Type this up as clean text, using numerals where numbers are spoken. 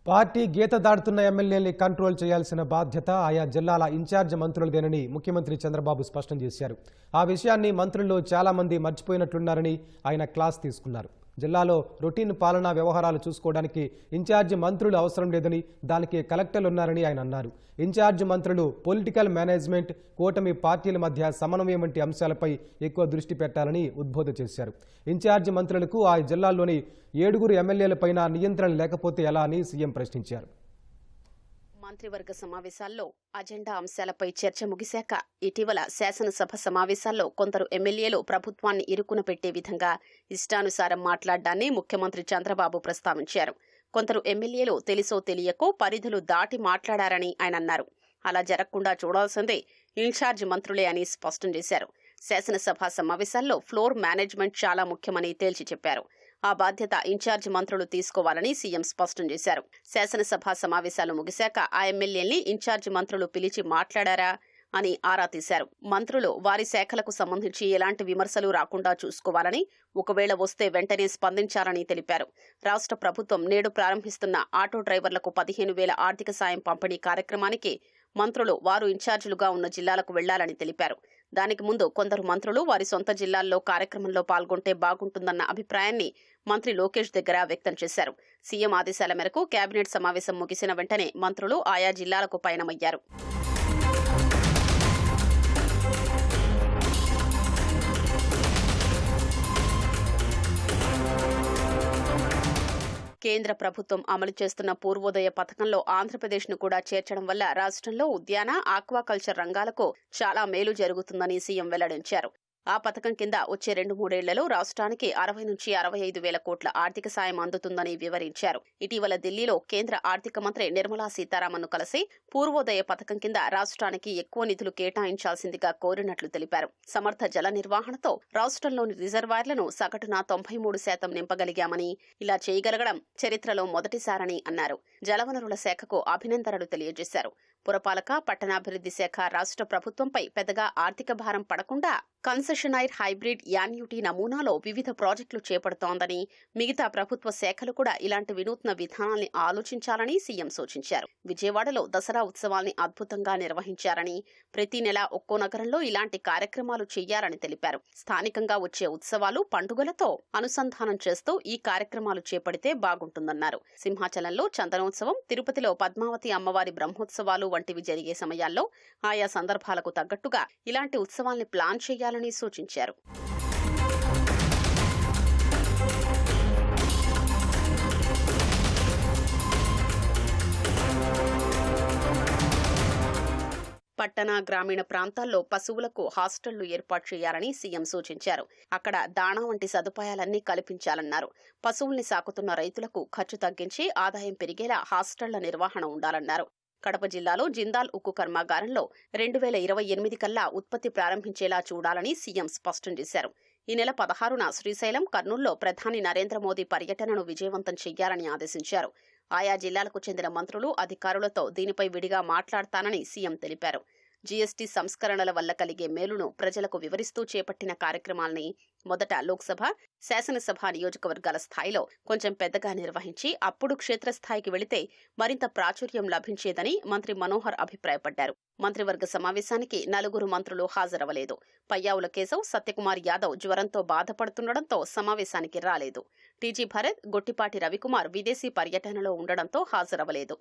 Party గీత దాటుతున్న ఎమ్మెల్యేల్ని control చేయాల్సిన బాధ్యత ఆయా జిల్లాల ఇన్ఛార్జ్ మంత్రులదేనని ముఖ్యమంత్రి చంద్రబాబు స్పష్టం చేశారు. ఆ విషయాన్ని మంత్రుల్లో చాలా మంది మర్చిపోయినట్లున్నారని ఆయన క్లాస్ తీసుకున్నారు. జిల్లాలో రొటీన్ పాలనా వ్యవహారాలు చూసుకోవడానికి ఇన్ఛార్జ్ మంత్రులు అవసరం లేదని, దానికి కలెక్టర్లు ఉన్నారని ఆయన అన్నారు. ఇన్ఛార్జ్ మంత్రులు పొలిటికల్ మేనేజ్మెంట్, కూటమి పార్టీల మధ్య సమన్వయం వంటి అంశాలపై ఎక్కువ దృష్టి పెట్టాలని ఉద్బోధ చేశారు. ఇన్ఛార్జ్ మంత్రులకు ఆ జిల్లాల్లోని 7 ఎమ్మెల్యేలపైన నియంత్రణ లేకపోతే ఎలా అని సీఎం ప్రశ్నించారు. మంత్రివర్గ సమావేశాల్లో అజెండా అంశాలపై చర్చ ముగిశాక ఇటీవల శాసనసభ సమావేశాల్లో కొందరు ఎమ్మెల్యేలు ప్రభుత్వాన్ని ఇరుకున పెట్టే విధంగా ఇష్టానుసారం మాట్లాడ్డాన్ని ముఖ్యమంత్రి చంద్రబాబు ప్రస్తావించారు. కొందరు ఎమ్మెల్యేలు తెలిసో తెలియకో పరిధులు దాటి మాట్లాడారని ఆయన అన్నారు. అలా జరగకుండా చూడాల్సిందే ఇన్ఛార్జ్ మంత్రులే అని స్పష్టం చేశారు. శాసనసభ సమావేశాల్లో ఫ్లోర్ మేనేజ్మెంట్ చాలా ముఖ్యమని తేల్చి చెప్పారు. ఆ బాధ్యత ఇన్ఛార్జ్ మంత్రులు తీసుకోవాలని సీఎం స్పష్టం చేశారు. శాసనసభ సమావేశాలు ముగిశాక ఆ ఎమ్మెల్యేల్ని ఇన్ఛార్జ్ మంత్రులు పిలిచి మాట్లాడారా అని ఆరా తీశారు. మంత్రులు వారి శాఖలకు సంబంధించి ఎలాంటి విమర్శలు రాకుండా చూసుకోవాలని, ఒకవేళ వస్తే వెంటనే స్పందించాలని తెలిపారు. రాష్ట్ర ప్రభుత్వం నేడు ప్రారంభిస్తున్న ఆటో డ్రైవర్లకు 15,000 ఆర్థిక సాయం పంపిణీ కార్యక్రమానికి మంత్రులు వారు ఇన్ఛార్జీలుగా ఉన్న జిల్లాలకు వెళ్లాలని తెలిపారు. దానికి ముందు కొందరు మంత్రులు వారి సొంత జిల్లాల్లో కార్యక్రమంలో పాల్గొంటే బాగుంటుందన్న అభిప్రాయాన్ని మంత్రి లోకేష్ దగ్గర వ్యక్తం చేశారు. సీఎం ఆదేశాల మేరకు కేబినెట్ సమావేశం ముగిసిన వెంటనే మంత్రులు ఆయా జిల్లాలకు పయనమయ్యారు. కేంద్ర ప్రభుత్వం అమలు చేస్తున్న పూర్వోదయ పథకంలో ఆంధ్రప్రదేశ్ను కూడా చేర్చడం వల్ల రాష్ట్రంలో ఉద్యాన, ఆక్వాకల్చర్ రంగాలకు చాలా మేలు జరుగుతుందని సీఎం వెల్లడించారు. ఆ పథకం కింద వచ్చే 2-3 ఏళ్లలో రాష్ట్రానికి 60 నుంచి 65,000 కోట్ల ఆర్థిక సాయం అందుతుందని వివరించారు. ఇటీవల ఢిల్లీలో కేంద్ర ఆర్థిక మంత్రి నిర్మలా సీతారామన్ను కలిసి పూర్వోదయ పథకం కింద రాష్ట్రానికి ఎక్కువ నిధులు కేటాయించాల్సిందిగా కోరినట్లు తెలిపారు. సమర్థ జల నిర్వహణతో రాష్ట్రంలోని రిజర్వాయర్లను సగటున 93% నింపగలిగామని, ఇలా చేయగలగడం చరిత్రలో మొదటిసారని అన్నారు. జలవనరుల శాఖకు అభినందనలు తెలియజేశారు. పురపాలక, పట్టణాభివృద్ధి శాఖ రాష్ట్ర ప్రభుత్వంపై పెద్దగా ఆర్థిక భారం పడకుండా కన్సెషనైర్ హైబ్రిడ్ యాన్యుటీ నమూనాలో వివిధ ప్రాజెక్టులు చేపడుతోందని, మిగతా ప్రభుత్వ శాఖలు కూడా ఇలాంటి వినూత్న విధానాల్ని ఆలోచించాలని సీఎం సూచించారు. విజయవాడలో దసరా ఉత్సవాల్ని అద్భుతంగా నిర్వహించారని, ప్రతి నెల ఒక్కో నగరంలో ఇలాంటి కార్యక్రమాలు చేయాలని తెలిపారు. స్థానికంగా వచ్చే ఉత్సవాలు, పండుగలతో అనుసంధానం చేస్తూ ఈ కార్యక్రమాలు చేపడితే బాగుంటుందన్నారు. సింహాచలంలో చందనోత్సవం, తిరుపతిలో పద్మావతి అమ్మవారి బ్రహ్మోత్సవాలు వంటివి జరిగే సమయాల్లో ఆయా సందర్భాలకు తగ్గట్టుగా ఇలాంటి ఉత్సవాల్ని ప్లాన్ చేయాలని సూచించారు. పట్టణ, గ్రామీణ ప్రాంతాల్లో పశువులకు హాస్టళ్లు ఏర్పాటు చేయాలని సీఎం సూచించారు. అక్కడ దాణా వంటి సదుపాయాలన్నీ కల్పించాలన్నారు. పశువుల్ని సాకుతున్న రైతులకు ఖర్చు తగ్గించి ఆదాయం పెరిగేలా హాస్టళ్ల నిర్వహణ ఉండాలన్నారు. కడప జిల్లాలో జిందాల్ ఉక్కు కర్మాగారంలో 2028 కల్లా ఉత్పత్తి ప్రారంభించేలా చూడాలని సీఎం స్పష్టం చేశారు. ఈ నెల 16న శ్రీశైలం, కర్నూల్లో ప్రధాని నరేంద్ర మోదీ పర్యటనను విజయవంతం చేయాలని ఆదేశించారు. ఆయా జిల్లాలకు చెందిన మంత్రులు, అధికారులతో దీనిపై విడిగా మాట్లాడతానని సీఎం తెలిపారు. జీఎస్టీ సంస్కరణల వల్ల కలిగే మేలును ప్రజలకు వివరిస్తూ చేపట్టిన కార్యక్రమాల్ని మొదట లోక్సభ, శాసనసభ నియోజకవర్గాల స్థాయిలో కొంచెం పెద్దగా నిర్వహించి అప్పుడు క్షేత్రస్థాయికి వెళితే మరింత ప్రాచుర్యం లభించేదని మంత్రి మనోహర్ అభిప్రాయపడ్డారు. మంత్రివర్గ సమావేశానికి 4 మంత్రులు హాజరవలేదు. పయ్యావుల కేశవ్, సత్యకుమార్ యాదవ్ జ్వరంతో బాధపడుతుండటంతో సమావేశానికి రాలేదు. టీజీ భరత్, గొట్టిపాటి రవికుమార్ విదేశీ పర్యటనలో ఉండడంతో హాజరవలేదు.